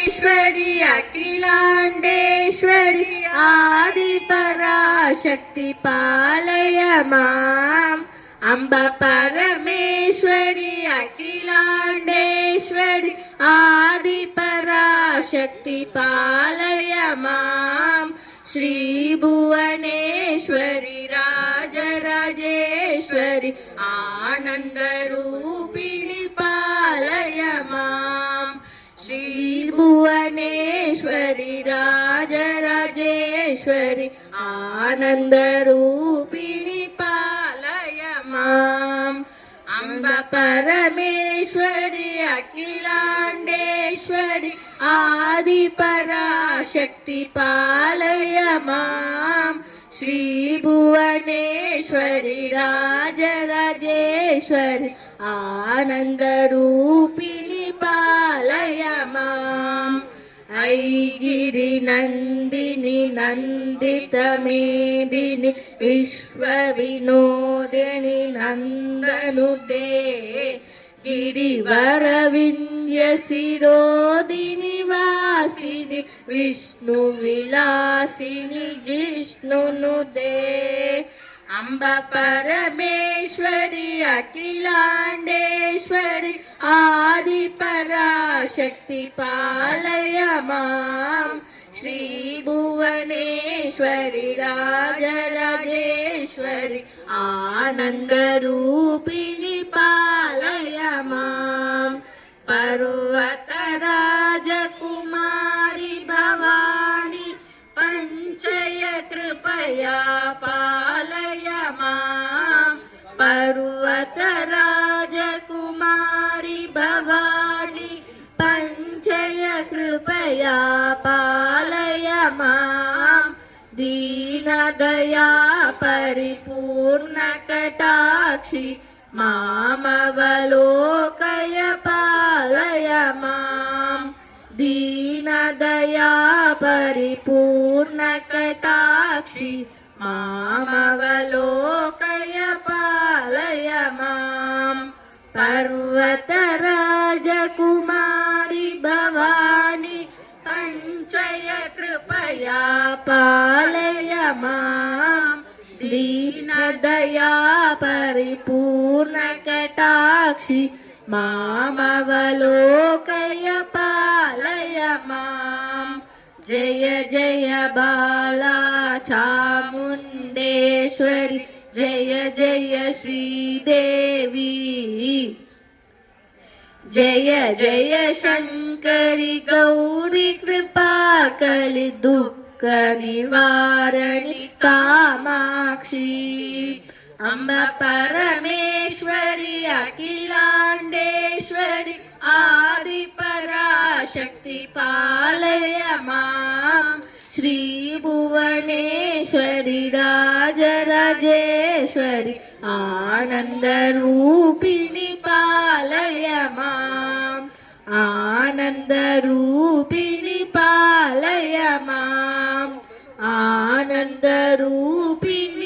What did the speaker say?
परमेश्वरी अखिलांडेश्वरी आदिपराशक्ति पालय माम् अम्ब परमेश्वरी अखिलांडेश्वरी आदिपराशक्ति पालय माम् श्री भुवनेश्वरी राजराजेश्वरी आनंद रूपिणी पालय माम् श्री भुवनेश्वरी राजराजेश्वरी आनंद रूपिणी पालय माम् अम्ब परमेश्वरी अखिलांडेश्वरी आदिपराशक्ति पालय माम् श्री भुवनेश्वरी राजराजेश्वरी आनंद रूपिणी पालय माम् ऐगिरि नंदिनी नंदित मेदिनी विश्वविनोदिनी नंदनुते गिरिवर विंध्य शिरोदिनी वासिनी विष्णु विलासिनी जिष्णुनुते अम्ब परमेश्वरी अखिलांडेश्वरी आदिपराशक्ति पालय माम् श्री भुवनेश्वरी राजराजेश्वरी आनंद रूपिणी पालय माम् पर्वतराजकुमारी भवानी पंचय कृपया पालय माम् पर्वतराजकुमारी भवानी पंचय कृपया पालय माम् दीनदया परिपूर्ण कटाक्षी मामवलोकय पालय माम् दीनदया परिपूर्ण कटाक्षी मामवलोकय पालय माम् पर्वतराजकुमारी भवानी पंचय कृपया पालय माम् दीनदया परिपूर्ण कटाक्षी मामवलोकय पालय माम् जय जय बाला चामुण्डेश्वरी जय जय श्रीदेवी जय जय शंकरी गौरी कृपाकली दुःख निवारणी कामाक्षी अम्ब परमेश्वरी अखिलांडेश्वरी आदिपराशक्ति पालय माम् श्री भुवनेश्वरी राजराजेश्वरी आनंद रूपिणी पालय माम् आनंद रूपिणी पालय माम् आनंद रूपिणी